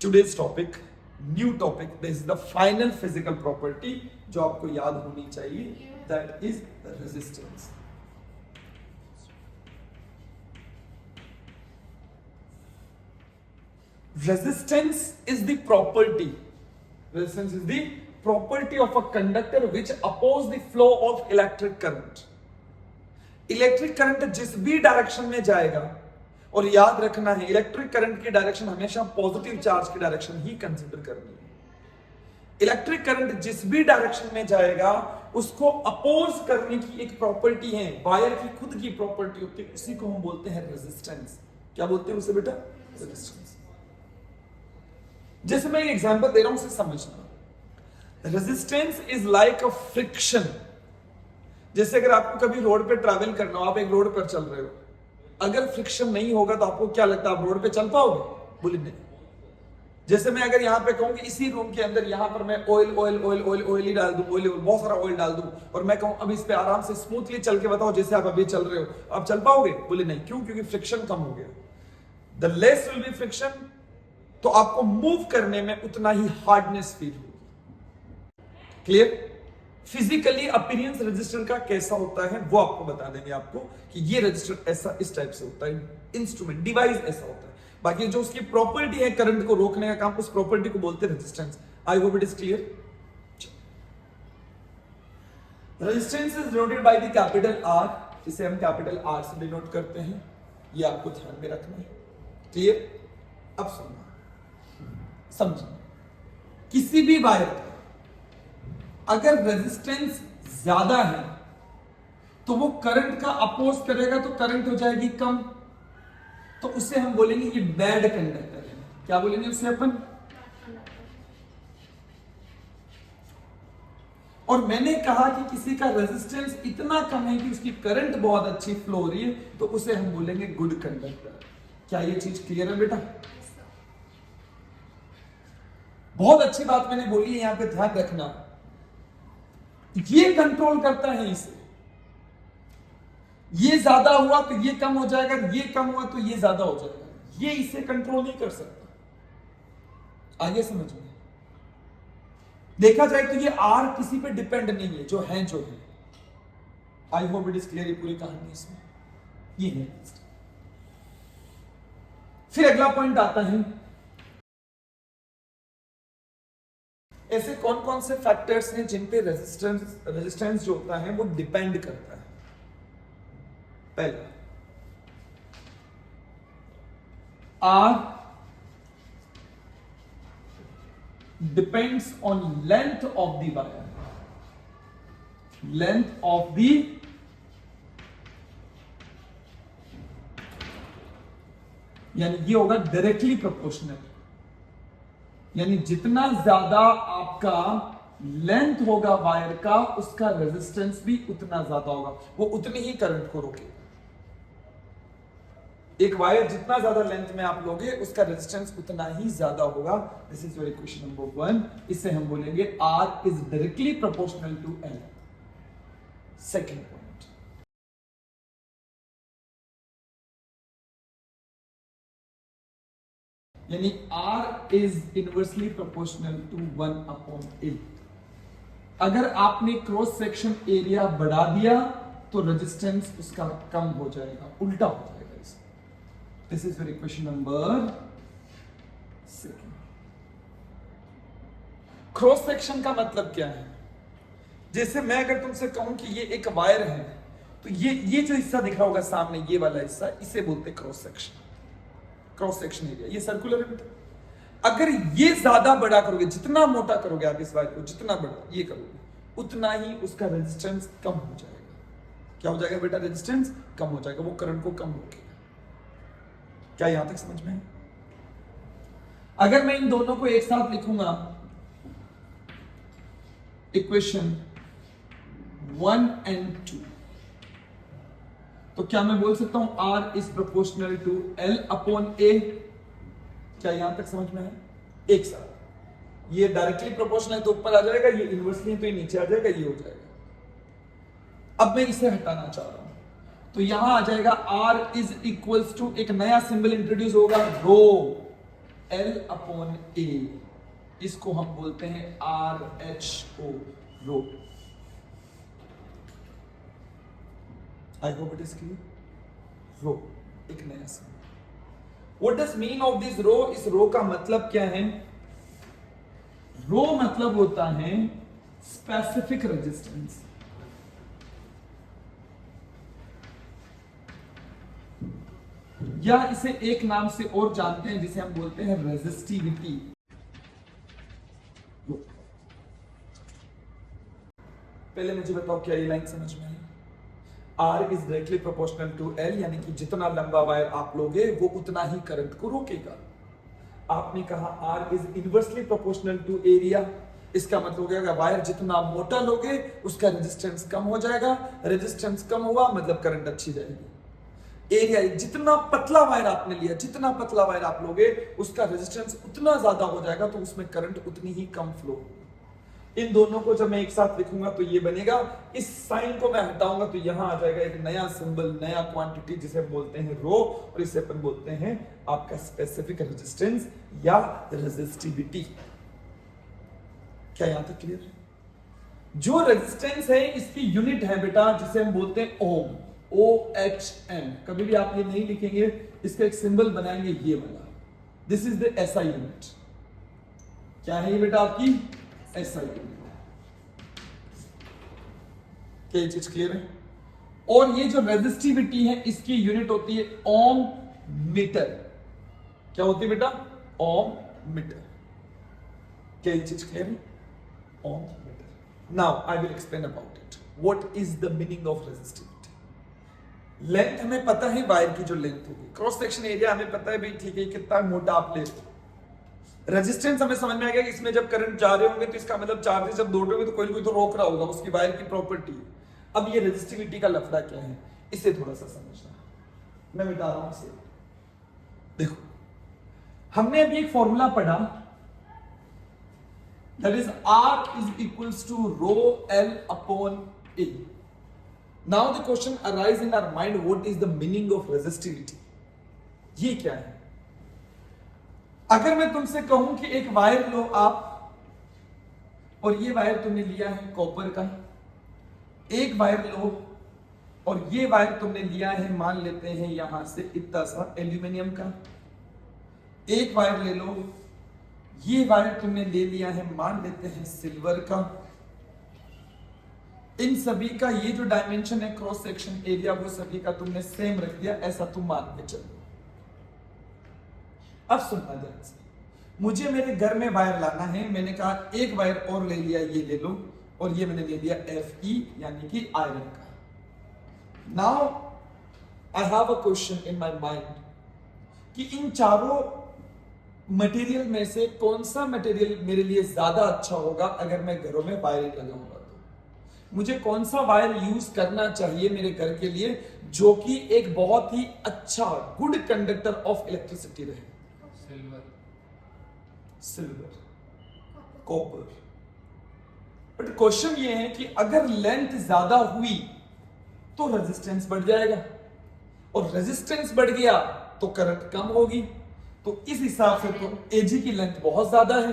today's topic, new topic, this is the final physical property जो आपको याद होनी चाहिए, that is resistance. Resistance is the property of a conductor which oppose the flow of electric current. Electric current जिस भी direction में जाएगा, और याद रखना है इलेक्ट्रिक करंट की डायरेक्शन हमेशा पॉजिटिव चार्ज की डायरेक्शन ही कंसीडर करनी है। इलेक्ट्रिक करंट जिस भी डायरेक्शन में जाएगा उसको अपोज करने की एक प्रॉपर्टी है, वायर की खुद की प्रॉपर्टी होती है, उसी को हम बोलते हैं रेजिस्टेंस। क्या बोलते हैं उसे बेटा? रेजिस्टेंस। जैसे मैं एग्जांपल दे रहा हूं, उसे समझना। Resistance is like a friction. जैसे अगर आपको कभी रोड पे ट्रैवल करना हो, आप एक रोड पर चल रहे हो, अगर फ्रिक्शन नहीं होगा तो आपको क्या लगता है आप रोड पे चल पाओगे? बोलिए नहीं। जैसे मैं अगर यहाँ पे कहूँ कि इसी रूम के अंदर यहाँ पर मैं ऑयल ही डाल दूं, ऑयल बहुत सारा ऑयल डाल दूं, और मैं कहूँ अब इस पे आराम से स्मूथली चल के बताओ जैसे आप अभी चल रहे हो, आप चल पाओगे? बोले नहीं। क्यों? क्योंकि फ्रिक्शन कम हो गया। The less will be friction, तो आपको मूव करने में उतना ही हार्डनेस फील होगी। क्लियर? फिजिकली अपीयरेंस रजिस्टर का कैसा होता है वो आपको बता देंगे आपको कि ये रजिस्टर ऐसा इस टाइप से होता है, इंस्ट्रूमेंट डिवाइस ऐसा होता है। बाकी जो उसकी प्रॉपर्टी है करंट को रोकने का काम, उस प्रॉपर्टी को बोलते हैं resistance. I hope it is clear. Resistance is denoted by the capital R, इसे हम कैपिटल आर से डिनोट करते हैं, ये आपको ध्यान में रखना है। क्लियर? अब सुनना, समझना, किसी भी वायर का अगर रेजिस्टेंस ज्यादा है तो वो करंट का अपोज करेगा, तो करंट हो जाएगी कम, तो उसे हम बोलेंगे ये बैड कंडक्टर है। क्या बोलेंगे उसे अपन? और मैंने कहा कि किसी का रेजिस्टेंस इतना कम है कि उसकी करंट बहुत अच्छी फ्लो हो रही है, तो उसे हम बोलेंगे गुड कंडक्टर। क्या ये चीज क्लियर है बेटा? बहुत अच्छी बात मैंने बोली है, यहां पे ध्यान रखना। ये कंट्रोल करता है इसे, ये ज्यादा हुआ तो ये कम हो जाएगा, ये कम हुआ तो ये ज्यादा हो जाएगा, ये इसे कंट्रोल नहीं कर सकता। आगे समझ में? देखा जाए तो ये आर किसी पे डिपेंड नहीं है, जो है जो है। आई होप इट इज क्लियर, ये पूरी कहानी इसमें ये है। फिर अगला पॉइंट आता है, ऐसे कौन कौन से फैक्टर्स हैं जिन पे रेजिस्टेंस जो होता है वो डिपेंड करता है। पहला, R depends on length of the wire, length of the यानी ये होगा डायरेक्टली प्रोपोर्शनल, यानी जितना ज्यादा आपका लेंथ होगा वायर का, उसका रेजिस्टेंस भी उतना ज्यादा होगा, वो उतनी ही करंट को रोकेगा। एक वायर जितना ज्यादा लेंथ में आप लोगे उसका रेजिस्टेंस उतना ही ज्यादा होगा। This is your equation number 1। इसे हम बोलेंगे R is directly proportional to L. Second point, यानी R is inversely proportional to 1/A। अगर आपने क्रॉस सेक्शन एरिया बढ़ा दिया तो रेजिस्टेंस उसका कम हो जाएगा, उल्टा हो जाएगा इसे। This is your equation number 2। Cross section का मतलब क्या है? जैसे मैं अगर तुमसे कहूं कि ये एक वायर है, तो ये जो हिस्सा दिख रहा होगा सामने, ये वाला हिस्सा, इसे बोलते हैं cross section. Cross section area ये सर्कुलर है बेटा। अगर ये ज्यादा बड़ा करोगे, जितना मोटा करोगे आप इस वायर को, जितना बड़ा ये करोगे, उतना ही उसका रेजिस्टेंस कम हो जाएगा। क्या हो जाएगा बेटा? रेजिस्टेंस कम हो जाएगा, वो करंट को कम रोकेगा। क्या यहां तक समझ में है? अगर मैं इन दोनों को एक साथ लिखूंगा, इक्वेशन 1 and 2, तो क्या मैं बोल सकता हूं R is proportional to L/A? क्या यहां तक समझ में है? एक साथ ये डायरेक्टली प्रोपोर्शनल है तो ऊपर आ जाएगा, ये इनवर्सली है तो ये नीचे आ जाएगा, ये हो जाएगा। अब मैं इसे हटाना चाह रहा हूं, तो यहां आ जाएगा R इज इक्वल्स टू, एक नया सिंबल इंट्रोड्यूस होगा, रो। L अपॉन A, इसको हम बोलते हैं RHO, rho. I hope it is clear. Rho एक नया symbol. What does mean of this rho? इस रो का मतलब क्या है? रो मतलब होता है स्पेसिफिक रेजिस्टेंस। या इसे एक नाम से और जानते हैं जिसे हम बोलते हैं रेजिस्टिविटी। पहले मुझे बताओ क्या ये लाइन समझ में आई? R is directly proportional to L, यानी कि जितना लंबा वायर आप लोगे वो उतना ही करंट को रोकेगा। आपने कहा R is inversely proportional to area, इसका मतलब हो गया वायर जितना मोटा लोगे उसका रेजिस्टेंस कम हो जाएगा, रेजिस्टेंस कम हुआ मतलब करंट अच्छी जाएगी। एरिया, जितना पतला वायर आपने लिया, जितना पतला वायर आप लोगे उसका रेजिस्टेंस उतना ज्यादा हो जाएगा, तो उसमें करंट उतनी ही कम फ्लो। इन दोनों को जब मैं एक साथ लिखूंगा तो ये बनेगा। इस साइन को मैं हटाऊंगा तो यहां आ जाएगा एक नया सिंबल, नया क्वांटिटी जिसे बोलते हैं रो, और इसे अपन बोलते हैं आपका स्पेसिफिक रेजिस्टेंस या रेजिस्टिविटी। क्या यहां तक क्लियर है? जो रेजिस्टेंस है इसकी यूनिट है बेटा, जिसे हम बोलते हैं ओम, OHM। कभी भी आप ये नहीं लिखेंगे, इसका एक सिंबल बनाएंगे ये वाला। This is the SI unit. क्या है ये बेटा? आपकी SI यूनिट। क्या ये चीज क्लियर है? और ये जो रेजिस्टिविटी है इसकी यूनिट होती है ओम मीटर। क्या होती है बेटा? Ohm metre. क्या ये चीज क्लियर है? Ohm metre. Now I will explain about it. What is the meaning of resistivity? Length हमें पता है, वायर की जो लेंथ होगी, क्रॉस सेक्शन एरिया हमें पता है भाई, ठीक है कितना मोटा आप ले रहे हो। रेजिस्टेंस हमें समझ में आ गया कि इसमें जब करंट जा रहे होंगे तो इसका मतलब चार्जेस जब दौड़ रहे होंगे तो कोई ना कोई तो रोक रहा होगा, उसकी वायर की प्रॉपर्टी है। अब ये रेजिस्टिविटी का लफड़ा क्या है, इसे थोड़ा सा समझना। मैं बता रहा हूं इसे। देखो, हमने अभी एक फॉर्मूला पढ़ा, that is R is equals to rho L upon A। Now the question arise in our mind, what is the meaning of resistivity? ये क्या है? अगर मैं तुमसे कहूं कि एक वायर लो आप, और ये वायर तुमने लिया है कॉपर का, एक वायर लो और ये वायर तुमने लिया है, मान लेते हैं यहां से इतना सा एल्यूमिनियम का। एक वायर ले लो, ये वायर तुमने ले लिया है, मान लेते हैं सिल्वर का। इन सभी का ये जो डायमेंशन है, क्रॉस सेक्शन एरिया, वो सभी का तुमने सेम रख दिया, ऐसा तुम मान के चलो। अब सुनना ध्यान से, मुझे मेरे घर में वायर लाना है। मैंने कहा एक वायर और ले लिया, ये ले लो, और ये मैंने ले लिया Fe यानी कि आयरन का। Now I have a question in my mind कि इन चारों मटेरियल में से कौन सा मटेरियल मेरे लिए ज्यादा अच्छा होगा अगर मैं घरों में वायरिंग लगाऊंगा। तो मुझे कौन सा वायर यूज करना चाहिए मेरे घर के लिए जो कि एक बहुत ही अच्छा गुड कंडक्टर ऑफ इलेक्ट्रिसिटी रहे? Silver, copper. बट क्वेश्चन ये है कि अगर लेंथ ज्यादा हुई तो रेजिस्टेंस बढ़ जाएगा, और रेजिस्टेंस बढ़ गया तो करंट कम होगी। तो इस हिसाब से तो एजी की लेंथ बहुत ज्यादा है,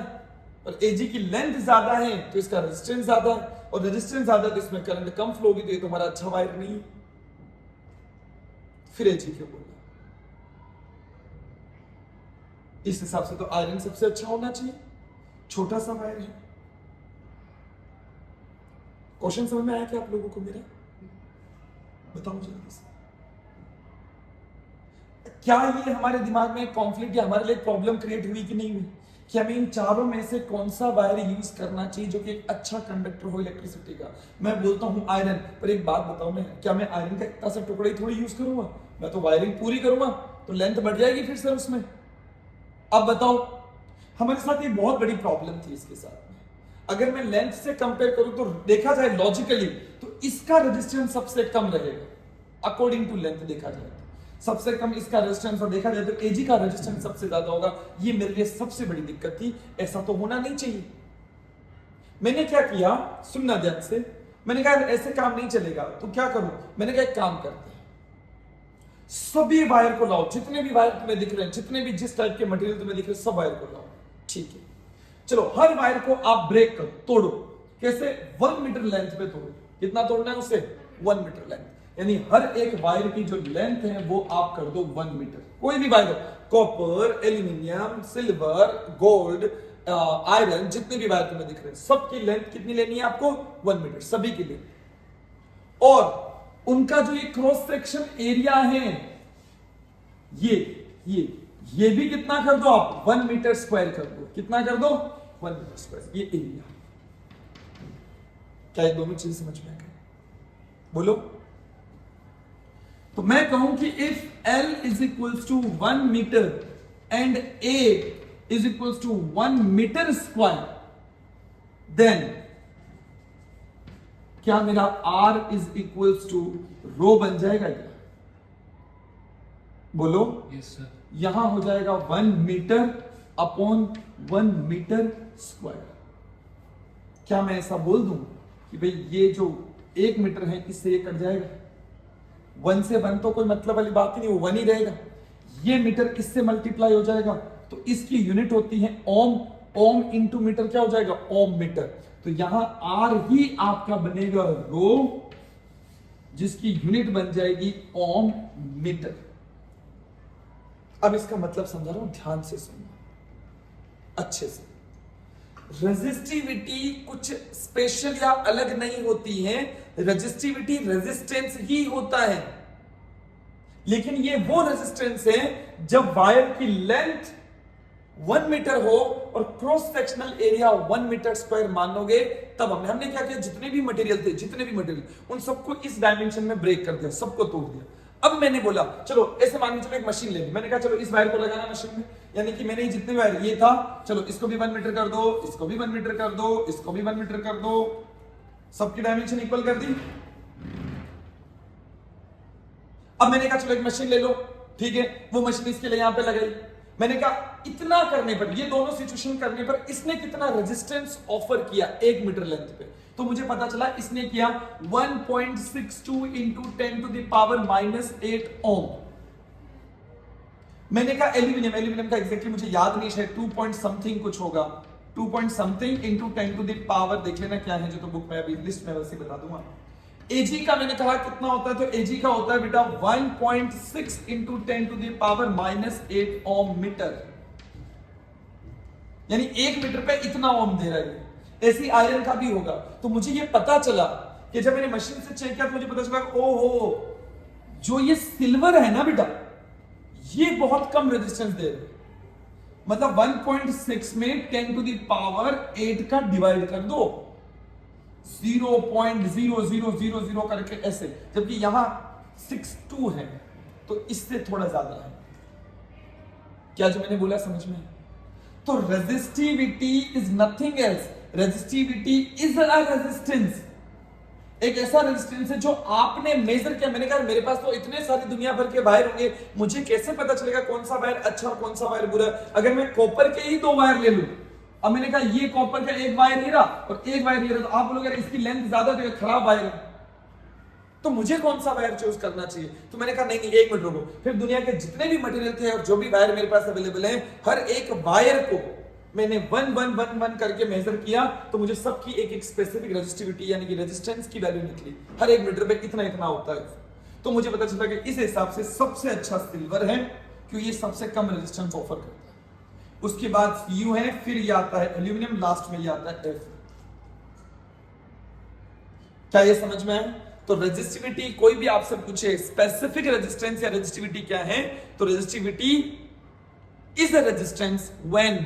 और एजी की लेंथ ज्यादा है तो इसका रेजिस्टेंस ज्यादा है, और रेजिस्टेंस ज्यादा तो इसमें करंट कम फ्लो होगी, तो ये तो हमारा अच्छा वायर नहीं है। फिर एजी क्यों बोला? इस हिसाब से तो आयरन सबसे अच्छा होना चाहिए, छोटा सा वायर है। क्वेश्चन समझ में आया क्या आप लोगों को मेरा? बताओ जल्दी से। क्या ये हमारे दिमाग में कॉन्फ्लिक्ट या हमारे लिए प्रॉब्लम क्रिएट हुई कि नहीं हुई कि हमें इन चारों में से कौन सा वायर यूज करना चाहिए जो कि एक अच्छा कंडक्टर हो इलेक्ट्रिसिटी का? मैं बोलता हूं आयरन, पर एक बात बताओ, मैं क्या मैं आयरन का इतना सा टुकड़ा ही थोड़ी यूज करूंगा? मैं तो वायरिंग पूरी करूंगा, तो लेंथ बढ़ जाएगी फिर सर उसमें। अब बताओ, हमारे साथ ये बहुत बड़ी प्रॉब्लम थी इसके साथ में। अगर मैं लेंथ से कंपेयर करूं तो देखा जाए लॉजिकली तो इसका रेजिस्टेंस सबसे कम रहेगा अकॉर्डिंग टू लेंथ। देखा जाए तो सबसे कम इसका रेजिस्टेंस, और देखा जाए तो एजी का रेजिस्टेंस सबसे ज्यादा होगा। ये मेरे लिए सबसे बड़ी दिक्कत थी, ऐसा तो होना नहीं चाहिए। मैंने क्या किया, सुनना ध्यान से, मैंने कहा ऐसे काम नहीं चलेगा, तो क्या करूं? मैंने कहा एक काम करते हैं, सभी वायर को लाओ, जितने भी वायर तुम्हें दिख रहे हैं, जितने भी जिस टाइप के मटेरियल तुम्हें दिख रहे हैं, सब वायर को लाओ। ठीक है, चलो हर वायर को आप ब्रेक करो, तोड़ो। कैसे? 1 मीटर लेंथ पे तोड़ो। कितना तोड़ना है उसे? 1 मीटर लेंथ। यानी हर एक वायर की जो लेंथ है वो आप कर दो 1 मीटर। कोई भी वायर हो, copper, aluminium, silver, gold, iron, जितने भी वायर तुम्हें दिख रहे हैं, सबकी लेंथ कितनी लेनी है आपको? 1 मीटर, सभी की लेंथ। और उनका जो ये क्रॉस सेक्शन एरिया है, ये भी कितना कर दो आप? 1 मीटर स्क्वायर कर दो। कितना कर दो? 1 मीटर स्क्वायर, ये एरिया। क्या ये दोनों चीज समझ में आ गई? बोलो। तो मैं कहूं कि if L is equals to 1 metre and A is equals to 1 metre square, then क्या मेरा R is equals to rho बन जाएगा क्या? बोलो। Yes sir. यहां हो जाएगा 1 मीटर अपॉन 1 मीटर स्क्वायर। क्या मैं ऐसा बोल दूं कि भाई ये जो 1 मीटर है इससे ये कट जाएगा? 1 से 1 तो कोई मतलब वाली बात ही नहीं, वो 1 ही रहेगा। ये मीटर इससे मल्टीप्लाई हो जाएगा, तो इसकी यूनिट होती है ओम। ओम इंटू मीटर क्या हो जाएगा? ओम मीटर। तो यहां आर ही आपका बनेगा रो, जिसकी यूनिट बन जाएगी ओम मीटर। अब इसका मतलब समझा रहा हूं, ध्यान से सुनना अच्छे से। रेजिस्टिविटी कुछ स्पेशल या अलग नहीं होती है, रेजिस्टिविटी रेजिस्टेंस ही होता है। लेकिन ये वो रेजिस्टेंस है जब वायर की लेंथ 1 मीटर हो और cross sectional area 1 metre square मानोगे, तब हमने क्या किया? जितने भी मटेरियल उन सबको इस डायमेंशन में ब्रेक कर दिया, सबको तोड़ दिया। अब मैंने बोला चलो ऐसे मान के चलो एक मशीन ले ली। मैंने कहा चलो इस वायर को लगाना मशीन में, यानी कि मैंने जितने वायर ये था, चलो इसको भी 1 मीटर कर दो, इसको भी 1 मीटर कर दो, इसको भी 1 मीटर कर दो, सबकी डायमेंशन इक्वल कर दी। अब मैंने कहा चलो एक मशीन ले लो, ठीक है, वो मशीन इसके लिए यहां पे लगाई। मैंने कहा इतना करने पर, ये दोनों सिचुएशन करने पर इसने कितना रेजिस्टेंस ऑफर किया 1 मीटर लेंथ पे? तो मुझे पता चला इसने किया 1.62 इंटू 10 टू द पावर -8 ओम। मैंने कहा एल्यूमिनियम का एग्जैक्टली मुझे याद नहीं, शायद 2 पॉइंट समथिंग कुछ होगा, 2 point something into 10 to the power, देख लेना क्या है, जो तो बुक में अभी लिस्ट में वैसे बता दूंगा। एजी का मैंने कहा कितना होता है, तो एजी का होता है बेटा 1.6 into 10 to the power -8 ohm metre, यानी 1 मीटर पे इतना ओम दे रहा है। ऐसी आयरन का भी होगा। तो मुझे ये पता चला कि जब मैंने मशीन से चेक किया तो मुझे पता चला ओहो, जो ये सिल्वर है ना बेटा, ये बहुत कम रेजिस्टेंस दे रहे, मतलब 1.6 में 10 टू द पावर 8 का डिवाइड कर दो, 0.0000 करके ऐसे, जबकि यहां 62 है, तो इससे थोड़ा ज्यादा है। क्या जो मैंने बोला समझ में? तो resistivity is nothing else, resistivity is a resistance, एक ऐसा रेजिस्टेंस है जो आपने मेजर किया। मैंने कहा मेरे पास तो इतने सारी दुनिया भर के वायर होंगे, मुझे कैसे पता चलेगा कौन सा वायर अच्छा और कौन सा वायर बुरा? अगर मैं कॉपर के ही 2 वायर ले लूं, अब मैंने कहा ये कॉपर का एक वायर हीरा और एक वायर हीरा, तो आप बोलोगे इसकी लेंथ ज्यादा है, खराब वायर है, तो मुझे कौन सा वायर चूज करना चाहिए? तो मैंने कहा नहीं 1 मिनट रुको। फिर दुनिया के जितने भी मटेरियल थे और जो भी वायर मेरे पास अवेलेबल है, हर एक वायर को मैंने 1 करके मेजर किया, तो मुझे सबकी एक स्पेसिफिक रेजिस्टिविटी यानी कि रेजिस्टेंस की वैल्यू निकली। हर 1 मीटर पे इतना होता है। तो मुझे पता चला कि इस हिसाब से सबसे अच्छा सिल्वर है, क्योंकि ये सबसे कम रेजिस्टेंस ऑफर करता है। उसके बाद Cu है, फिर ये आता है एल्यूमिनियम, लास्ट में ये आता है F। क्या ये समझ में आया? तो रेजिस्टिविटी, कोई भी आपसे पूछे स्पेसिफिक रेजिस्टेंस या रेजिस्टिविटी क्या है, तो resistivity is a resistance when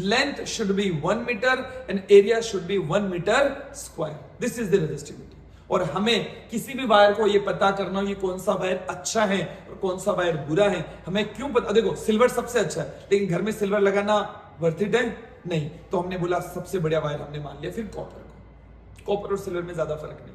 length should be 1 meter and area should be 1 meter square. This is the resistivity. और हमें किसी भी वायर को ये पता करना हो ये कौन सा वायर अच्छा है और कौन सा वायर बुरा है, हमें क्यों पता? देखो सिल्वर सबसे अच्छा है, लेकिन घर में सिल्वर लगाना वर्थ इट है नहीं, तो हमने बोला सबसे बढ़िया वायर हमने मान लिया। फिर कॉपर को, कॉपर और सिल्वर में ज्यादा फर्क नहीं।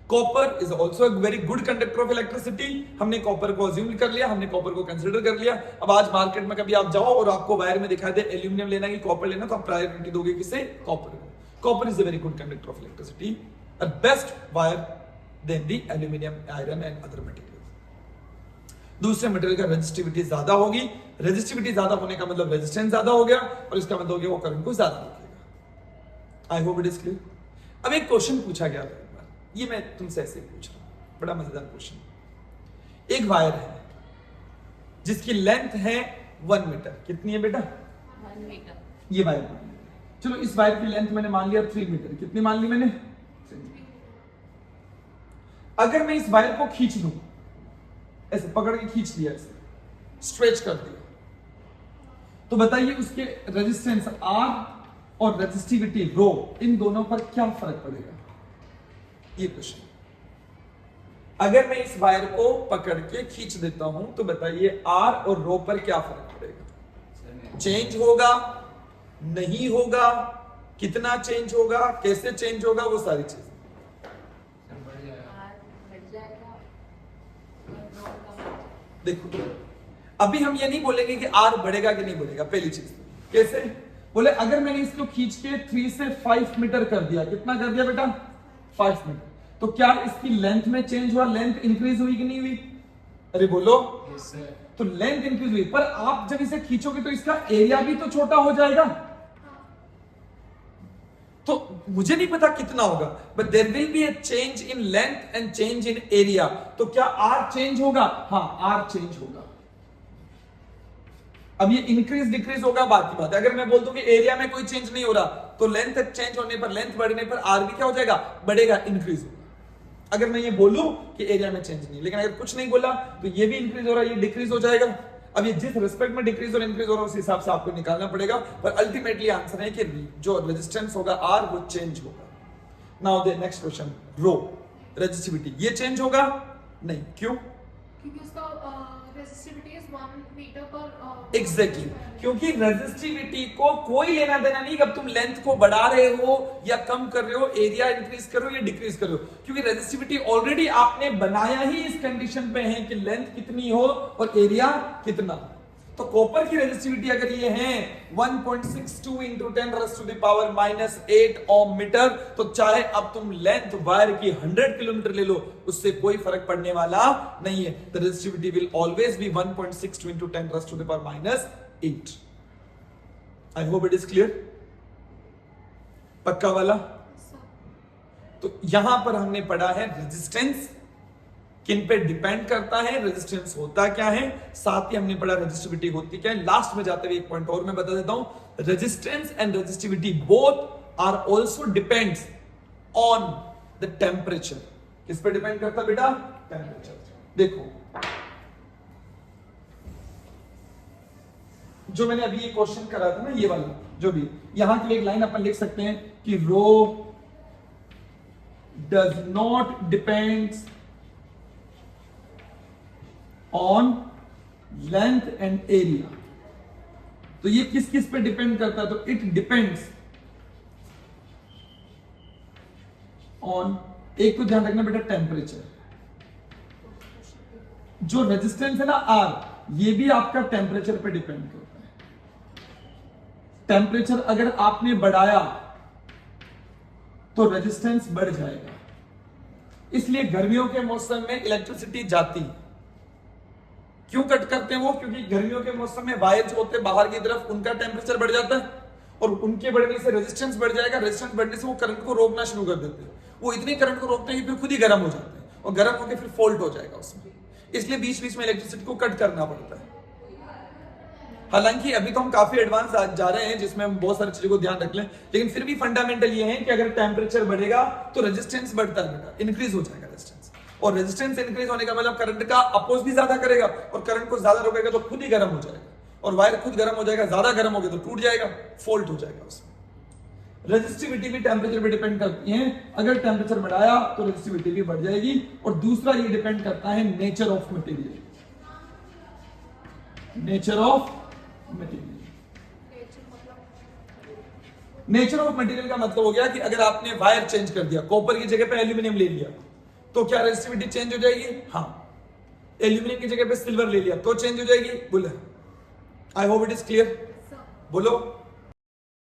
Copper is also very good conductor of electricity, हमने कॉपर को अज्यूम कर लिया, हमने कॉपर को कंसिडर कर लिया। अब आज मार्केट में कभी आप जाओ और आपको वायर में दिखाई दे एल्यूमिनियम लेना कि कॉपर लेना, तो आप प्रायोरिटी दोगे किसे? कॉपर को। Copper is a very good conductor of electricity, a best wire than the aluminium, iron and other material. दूसरे मटेरियल का रेजिस्टिविटी ज्यादा होगी, रेजिस्टिविटी ज्यादा होने का मतलब रेजिस्टेंस ज्यादा हो गया, और इसका मतलब हो गया वो करंट को ज्यादा रोकेगा। आई होप इट इज क्लियर। अब एक क्वेश्चन पूछा गया था एक बार, ये मैं तुमसे ऐसे ही पूछ रहा हूं, बड़ा मजेदार क्वेश्चन। एक वायर है जिसकी लेंथ है 1 मीटर। कितनी है बेटा? 1 मीटर। ये वायर, चलो इस वायर की लेंथ मैंने मान लिया 3 मीटर। कितनी मान ली मैंने? 3 मीटर। अगर मैं इस वायर को खींच लूं, ऐसे पकड़ के खींच लिया, ऐसे स्ट्रेच कर दिया, तो बताइए उसके रेजिस्टेंस R और रेजिस्टिविटी रो, इन दोनों पर क्या फर्क पड़ेगा? ये क्वेश्चन। अगर मैं इस वायर को पकड़ के खींच देता हूं तो बताइए R और रो पर क्या फर्क पड़ेगा? चेंज होगा, नहीं होगा, कितना चेंज होगा, कैसे चेंज होगा, वो सारी चीजें। देखो अभी हम ये नहीं बोलेंगे कि R बढ़ेगा कि नहीं बढ़ेगा। पहली चीज कैसे बोले, अगर मैंने इसको खींच के 3 से 5 मीटर कर दिया, कितना कर दिया बेटा? 5 मीटर, तो क्या इसकी लेंथ में चेंज हुआ? लेंथ इंक्रीज हुई कि नहीं हुई? अरे बोलो। yes, तो लेंथ इंक्रीज हुई, पर आप जब इसे खींचोगे तो इसका एरिया भी तो छोटा हो जाएगा। तो मुझे नहीं पता कितना होगा, but there will be a change in length and change in area. तो क्या R चेंज होगा? हाँ, R चेंज होगा। अब ये इंक्रीज डिक्रीज होगा, बात की बात है। अगर मैं बोल दूं कि एरिया में कोई चेंज नहीं हो रहा, तो लेंथ चेंज होने पर, लेंथ बढ़ने पर R भी क्या हो जाएगा? बढ़ेगा, इंक्रीज होगा। अगर मैं ये बोलूं कि एरिया में चेंज नहीं, लेकिन अगर कुछ नहीं बोला तो ये भी इंक्रीज हो रहा है, ये डिक्रीज हो जाएगा। अब ये जिस रिस्पेक्ट में डिक्रीज और इंक्रीज हो रहा है उस हिसाब से आपको निकालना पड़ेगा, पर अल्टीमेटली आंसर है कि जो रेजिस्टेंस होगा R वो चेंज होगा। Now the next question, rho resistivity, ये चेंज होगा नहीं, क्यों? क्योंकि उसका रेजिस्टिविटी इज 1 मीटर पर एग्जैक्टली क्योंकि रेजिस्टिविटी को कोई लेना देना नहीं कि अब तुम लेंथ को बढ़ा रहे हो या कम कर रहे हो, एरिया इंक्रीज कर रहे हो या डिक्रीज कर रहे हो, क्योंकि रेजिस्टिविटी ऑलरेडी आपने बनाया ही इस कंडीशन पे है कि लेंथ कितनी हो और एरिया कितना। तो कॉपर की रेजिस्टिविटी अगर ये है 1.62 इंटू 10⁻⁻8 ओम मीटर, तो चाहे अब तुम लेंथ वायर की 100 किलोमीटर ले लो, उससे कोई फर्क पड़ने वाला नहीं है। The resistivity will always be 1.62 into 10⁻⁸ I hope it is clear. पक्का वाला? तो यहां पर हमने पढ़ा है रेजिस्टेंस किन पे डिपेंड करता है, रेजिस्टेंस होता क्या है, साथ ही हमने पढ़ा रेजिस्टिविटी होती क्या है। लास्ट में जाते हुए एक पॉइंट और मैं बता देता हूं, resistance and resistivity both are also depends on the temperature. किस पे डिपेंड करता है बेटा? टेम्परेचर। देखो जो मैंने अभी ये क्वेश्चन करा था ना, ये वाला जो भी, यहां की एक लाइन अपन लिख सकते हैं कि rho does not depends on length and area. तो ये किस किस पे डिपेंड करता है? तो इट डिपेंड्स ऑन, एक तो ध्यान रखना बेटा, टेम्परेचर। जो रेजिस्टेंस है ना R, ये भी आपका टेम्परेचर पे डिपेंड करता है। टेम्परेचर अगर आपने बढ़ाया तो रेजिस्टेंस बढ़ जाएगा। इसलिए गर्मियों के मौसम में इलेक्ट्रिसिटी जाती है। क्यों कट करते हैं वो? क्योंकि गर्मियों के मौसम में वायर जो होते हैं बाहर की तरफ, उनका टेम्परेचर बढ़ जाता है और उनके बढ़ने से रेजिस्टेंस बढ़ जाएगा। रेजिस्टेंस बढ़ने से वो करंट को रोकना शुरू कर देते हैं। वो इतनी करंट को रोकते हैं कि फिर खुद ही गर्म हो जाते हैं और गर्म होकर फिर फॉल्ट हो जाएगा उसमें। इसलिए बीच बीच में इलेक्ट्रिसिटी को कट करना पड़ता है। हालांकि अभी तो हम काफी एडवांस जा रहे हैं जिसमें हम बहुत सारी चीजों को ध्यान रख लें, लेकिन फिर भी फंडामेंटल ये है कि अगर टेम्परेचर बढ़ेगा तो रेजिस्टेंस बढ़ता है बेटा, इंक्रीज हो जाएगा रेजिस्टेंस। और रेजिस्टेंस इंक्रीज होने का मतलब करंट का अपोज भी ज्यादा करेगा और करंट को ज्यादा रोकेगा तो खुद ही गर्म हो जाएगा और वायर खुद गर्म हो जाएगा। ज्यादा गर्म हो गया तो टूट जाएगा, फॉल्ट हो जाएगा उसमें। रेजिस्टिविटी भी टेम्परेचर पे डिपेंड करती है। अगर टेम्परेचर बढ़ाया तो रेजिस्टिविटी भी बढ़ जाएगी। और दूसरा ये डिपेंड करता है nature of material. Nature of material, nature of material का मतलब हो गया कि अगर आपने वायर चेंज कर दिया, कॉपर की जगह पे एल्यूमिनियम ले लिया, तो क्या रेजिस्टिविटी चेंज हो जाएगी? हाँ। एल्यूमिनियम की जगह पे सिल्वर ले लिया तो चेंज हो जाएगी? बोले। आई होप इट इज क्लियर। बोलो।